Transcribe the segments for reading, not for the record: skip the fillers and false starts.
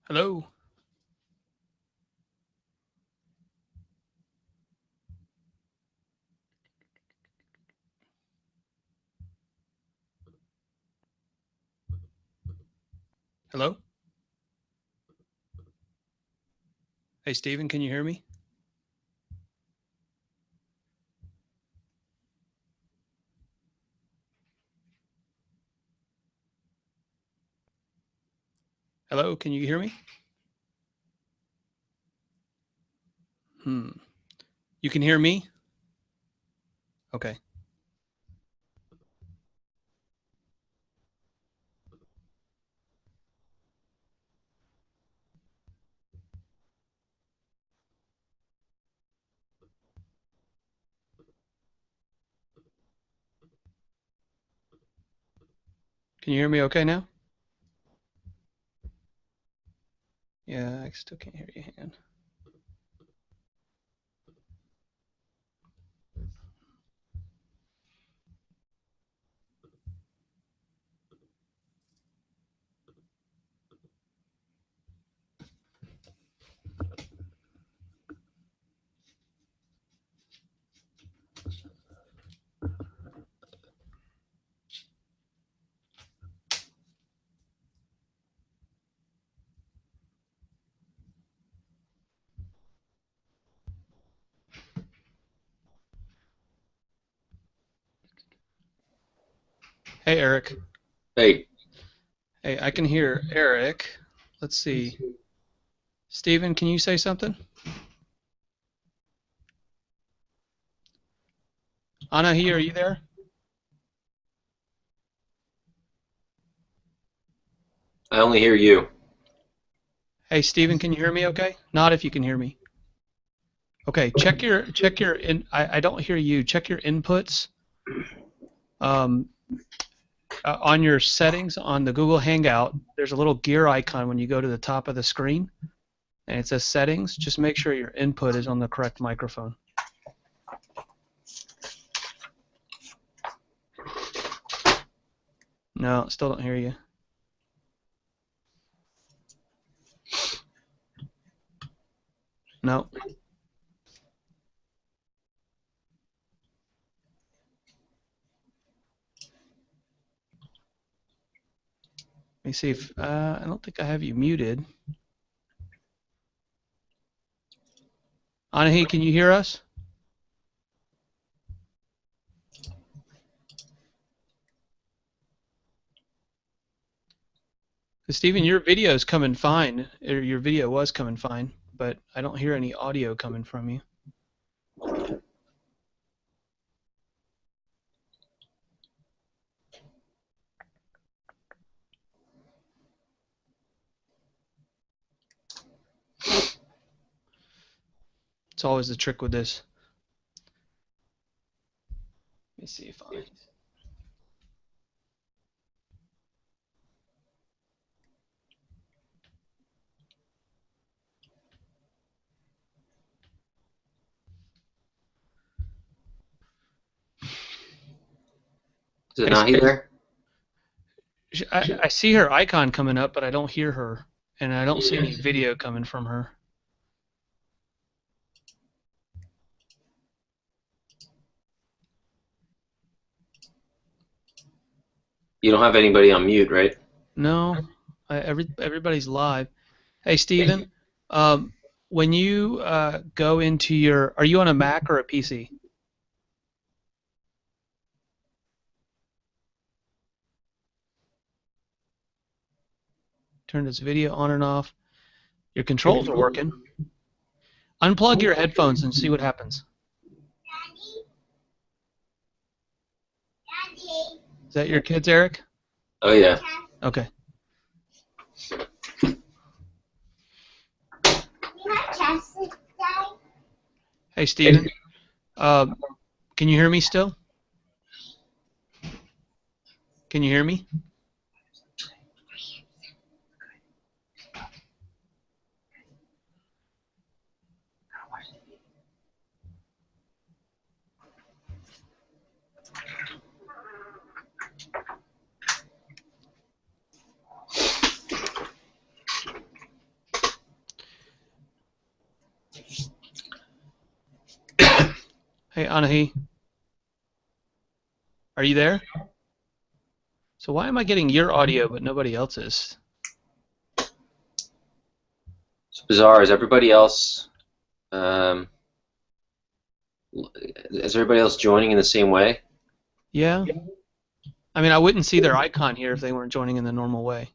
Hello. Hello. Hey, Steven, can you hear me? Hello, can you hear me? Hmm. You can hear me? Okay. Can you hear me okay now? Yeah, I still can't hear you. Hang on. Hey, Eric. Hey, Hey, I can hear Eric. Let's see. Steven, can you say something? Anahi, are you there? I only hear you. Hey, Steven, can you hear me okay? Not if you can hear me. Okay, check your I don't hear you. Check your inputs. Um, on your settings on the Google Hangout, there's a little gear icon when you go to the top of the screen, and it says settings. Just make sure your input is on the correct microphone. No, still don't hear you. No. Let me see if I don't think I have you muted. Anahi, can you hear us? Steven, your video is coming fine. Or your video was coming fine, but I don't hear any audio coming from you. It's always the trick with this. Let me see if I. Is it not there? I see her icon coming up, but I don't hear her, and I don't see any video coming from her. You don't have anybody on mute, right? No, everybody's live. Hey, Steven, um, when you go into your, are you on a Mac or a PC? Turn this video on and off. Your controls are working. Unplug your headphones and see what happens. Is that your kids, Eric? Oh yeah. Okay. Hey, Steven, uh, can you hear me still? Can you hear me? Hey, Anahi, are you there? So why am I getting your audio but nobody else's? It's bizarre. Um, is everybody else joining in the same way? Yeah? I mean, I wouldn't see their icon here if they weren't joining in the normal way.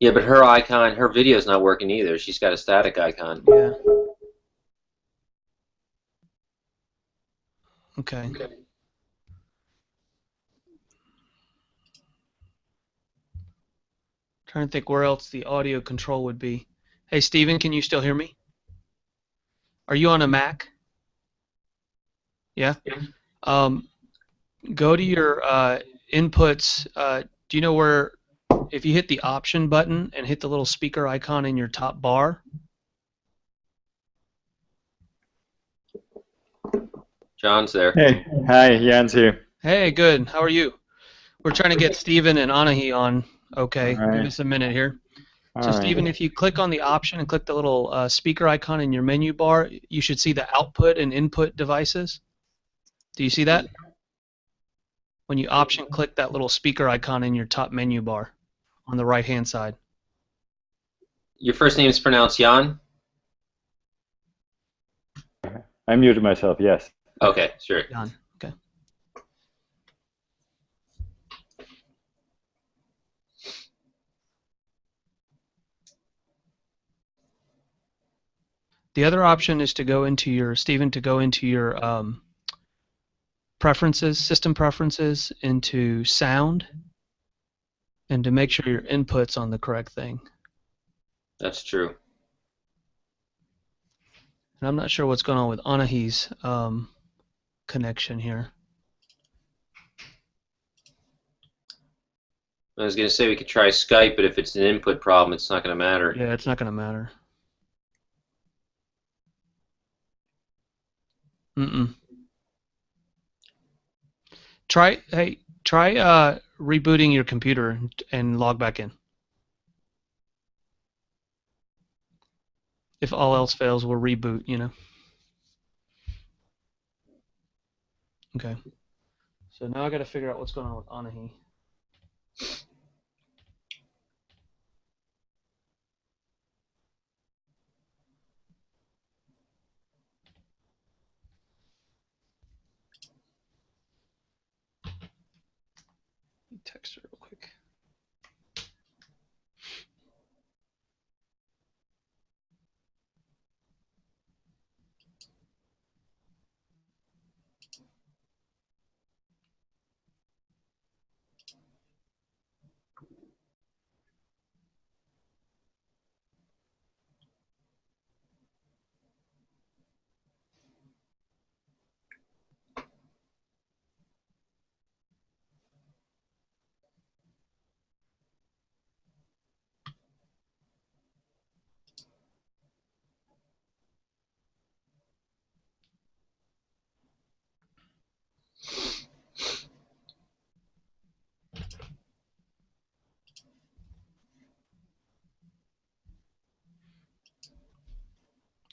Yeah, but her video's not working either. She's got a static icon. Yeah. Okay. Trying to think where else the audio control would be. Hey, Steven, can you still hear me? Are you on a Mac? Yeah? Um, go to your inputs. Do you know where, if you hit the option button and hit the little speaker icon in your top bar? John's there. Hey, hi, Jans here. Hey, good. How are you? We're trying to get Steven and Anahi on. Okay, All give right, us a minute here. all So, right. Steven, if you click on the option and click the little speaker icon in your menu bar, you should see the output and input devices. Do you see that? When you option click that little speaker icon in your top menu bar on the right-hand side. Your first name is pronounced Jan? I muted myself, yes. Okay, sure. Done. Okay. The other option is to go into your, Steven, to go into your preferences, system preferences, into sound, and to make sure your input's on the correct thing. That's true. And I'm not sure what's going on with Anahi's connection here. I was going to say we could try Skype, but if it's an input problem, it's not going to matter. Yeah, it's not going to matter. Mm-mm. Try rebooting your computer and log back in. If all else fails, we'll reboot, you know. Okay. So now I got to figure out what's going on with Anahi. Let me text her real quick.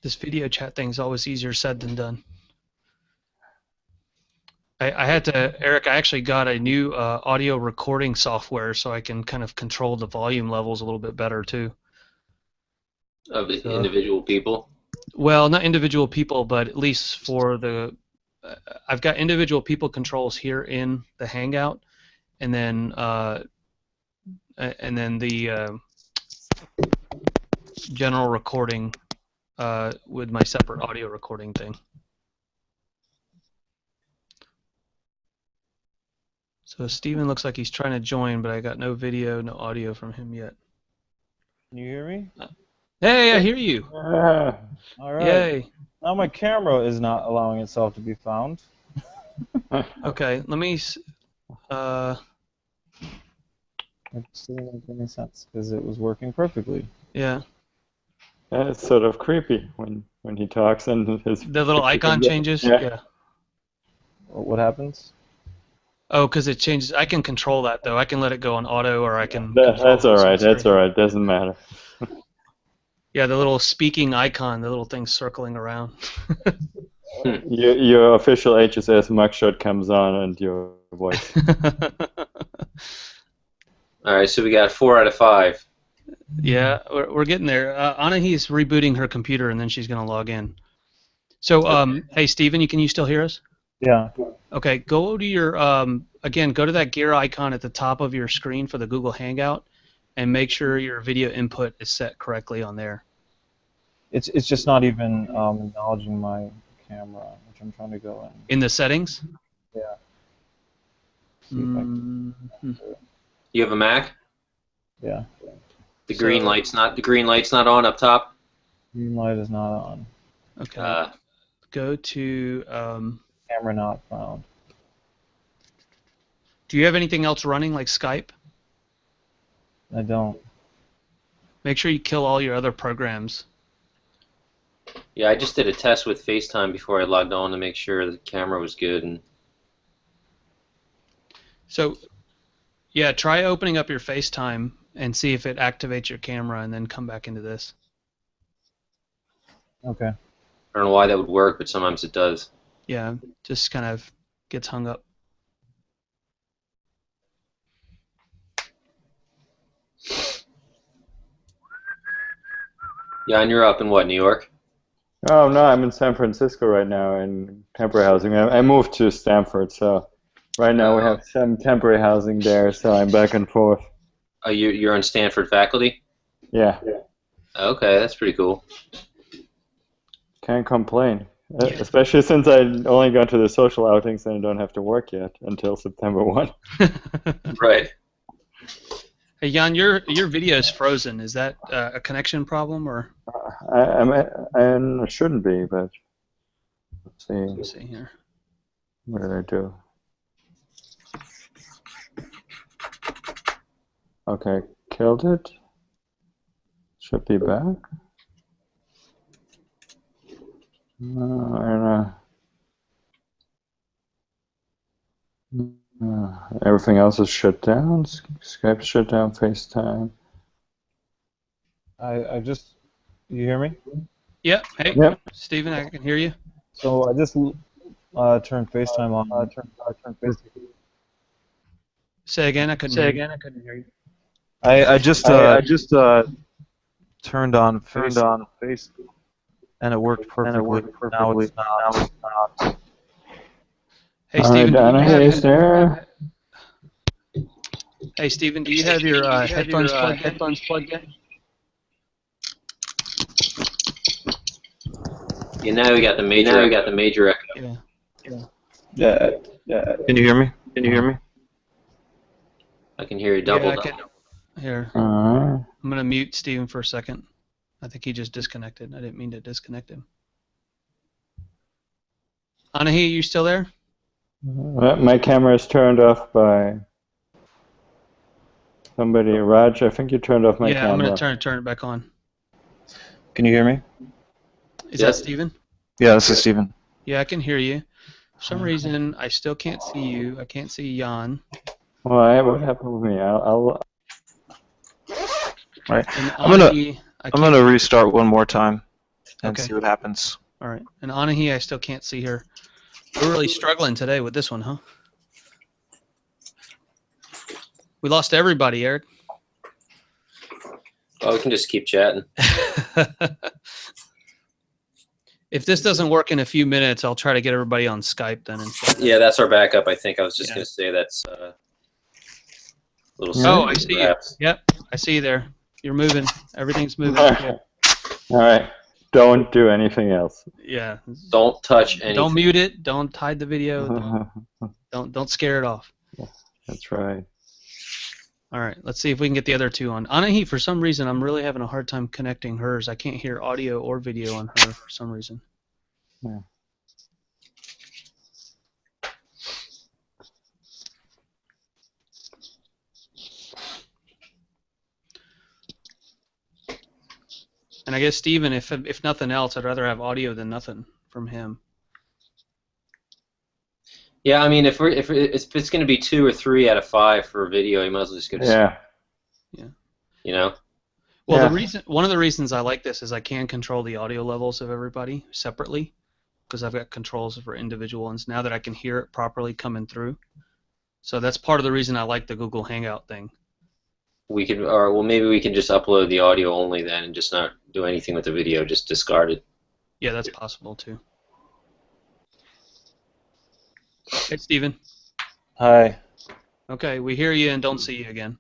This video chat thing is always easier said than done. I had to, Eric, I actually got a new audio recording software so I can kind of control the volume levels a little bit better too. Of individual people? Well, not individual people, but at least for the, I've got individual people controls here in the Hangout, and then the general recording with my separate audio recording thing. So Steven looks like he's trying to join, but I got no video, no audio from him yet. Can you hear me? Hey, I hear you. Ah, All right. Yay. Now my camera is not allowing itself to be found. Okay, let me. It still doesn't make any sense because it was working perfectly. Yeah. it's sort of creepy when he talks and his The little picture icon comes up. changes. Yeah. Yeah. What happens? Oh, because it changes. I can control that though. I can let it go on auto, or I can. control That's it all so right. it's That's straight. all right. Doesn't matter. Yeah, the little speaking icon, the little thing circling around. your official HSS mugshot comes on and your voice. All right, so we got 4 out of 5. Yeah, we're getting there. Anahi's rebooting her computer and then she's going to log in. So, hey, Steven, can you still hear us? Yeah. Okay, go to your, again, go to that gear icon at the top of your screen for the Google Hangout and make sure your video input is set correctly on there. It's just not even acknowledging my camera, which I'm trying to go in. In the settings? Yeah. See if I can. You have a Mac? Yeah. The green light's not on up top. Green light is not on. Okay. Go to. Camera not found. Do you have anything else running like Skype? I don't. Make sure you kill all your other programs. Yeah, I just did a test with FaceTime before I logged on to make sure the camera was good. And so, yeah, try opening up your FaceTime and see if it activates your camera, and then come back into this. Okay. I don't know why that would work, but sometimes it does. Yeah, just kind of gets hung up. Yeah, and you're up in what, New York? Oh no, I'm in San Francisco right now in temporary housing. I moved to Stanford, so right now we have some temporary housing there, so I'm back and forth. Oh, you're on Stanford faculty? Yeah. Okay, that's pretty cool. Can't complain. Especially since I only got to the social outings and I don't have to work yet until September 1. Right. Hey, Jan, your video is frozen. Is that a connection problem, or? I shouldn't be, but let's see. Let's see here. What did I do? Okay, killed it. Should be back. Everything else is shut down. Skype's shut down. FaceTime. I just. You hear me? Yep. Hey, Yep. Steven, I can hear you. So I just turned FaceTime on. Turned FaceTime. Say again. I couldn't hear you. I just turned on Facebook, and it worked perfectly. Now it's not. Hey, All Steven, right, Donna, is there? Hey, Steven, do you have your headphones plugged in? You know, we got the major echo. Yeah. Yeah. Can you hear me? I can hear you double. Yeah, I can. Here. All right. I'm going to mute Steven for a second. I think he just disconnected. I didn't mean to disconnect him. Anahi, you still there? My camera is turned off by somebody. Raj, I think you turned off my camera. Yeah, I'm going to turn it back on. Can you hear me? Is that Steven? Yeah, this is Steven. Yeah, I can hear you. For some reason, I still can't see you. I can't see Jan. Why? What happened with me? All right. I'm gonna restart one more time and see what happens. All right. And Anahi, I still can't see her. We're really struggling today with this one, huh? We lost everybody, Eric. Oh, we can just keep chatting. If this doesn't work in a few minutes, I'll try to get everybody on Skype then instead. Yeah, that's our backup. I think I was just going to say that's a little. Oh, I see you. Yep, I see you there. You're moving. Everything's moving. All right. Don't do anything else. Yeah. Don't touch anything. Don't mute it. Don't hide the video. Don't scare it off. That's right. All right. Let's see if we can get the other two on. Anahi, for some reason, I'm really having a hard time connecting hers. I can't hear audio or video on her for some reason. Yeah. And I guess Steven, if nothing else, I'd rather have audio than nothing from him. Yeah, I mean, if it's going to be 2 or 3 out of 5 for a video, you might as well just go to Yeah. You know. Well, one of the reasons I like this is I can control the audio levels of everybody separately. because I've got controls for individual ones now that I can hear it properly coming through. So that's part of the reason I like the Google Hangout thing. We could, or well, maybe we can just upload the audio only then, and just not do anything with the video, just discard it. Yeah, that's possible too. Hey, Steven. Hi. Okay, we hear you and don't see you again.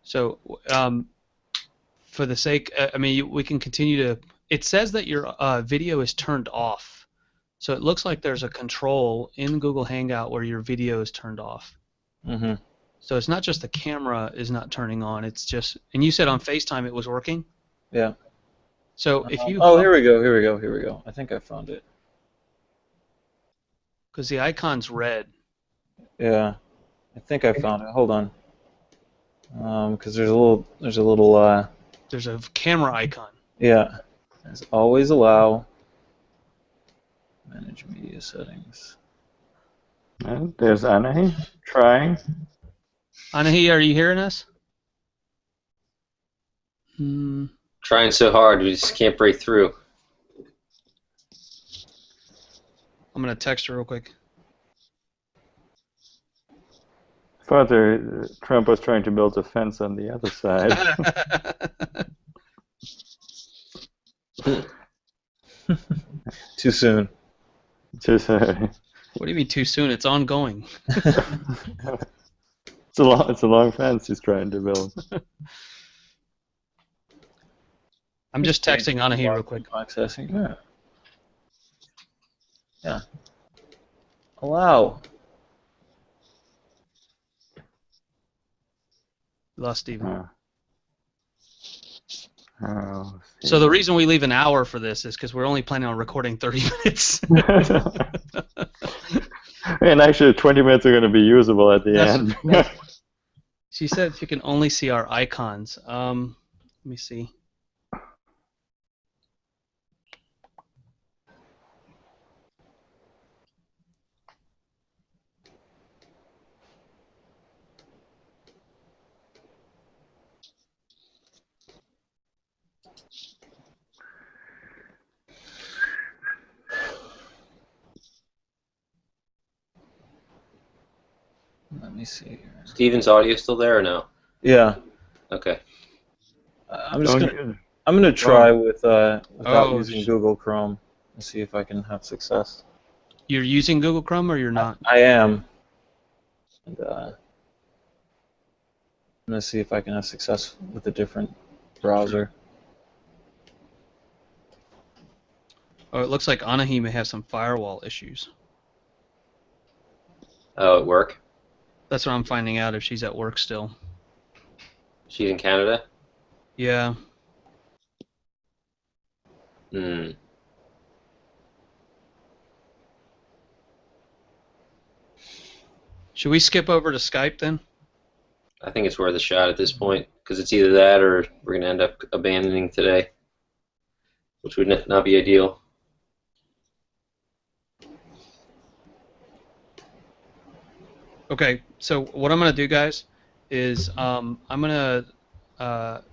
So, for the sake, I mean, we can continue to. It says that your video is turned off. So it looks like there's a control in Google Hangout where your video is turned off. Mm-hmm. So it's not just the camera is not turning on. It's just, and you said on FaceTime it was working. Yeah. So if you. Oh, here we go. Here we go. Here we go. I think I found it. Because the icon's red. Yeah. I think I found it. Hold on. Because there's a little. There's a camera icon. Yeah. As always, allow. Manage media settings. And there's Anahi trying. Anahi, are you hearing us? Trying so hard, we just can't break through. I'm going to text her real quick. Father, Trump was trying to build a fence on the other side. Too soon. Just, What do you mean too soon? It's ongoing. it's a long fence he's trying to build. I'm just texting Anahi real quick. Accessing. Yeah. Yeah. Allow. Lost Steven. Oh, So the reason we leave an hour for this is because we're only planning on recording 30 minutes. And actually 20 minutes are going to be usable at the end. She said she can only see our icons. Let me see. Let me see here. Steven's audio still there or no? Yeah. Okay. I'm gonna try without using Google Chrome and see if I can have success. You're using Google Chrome or you're not? I am. And, I'm gonna see if I can have success with a different browser. Oh, it looks like Anahi may have some firewall issues. Oh, at work? That's what I'm finding out if she's at work still. She's in Canada? Yeah. Hmm. Should we skip over to Skype then? I think it's worth a shot at this point, because it's either that or we're going to end up abandoning today, which would not be ideal. Okay, so what I'm going to do, guys, is I'm going to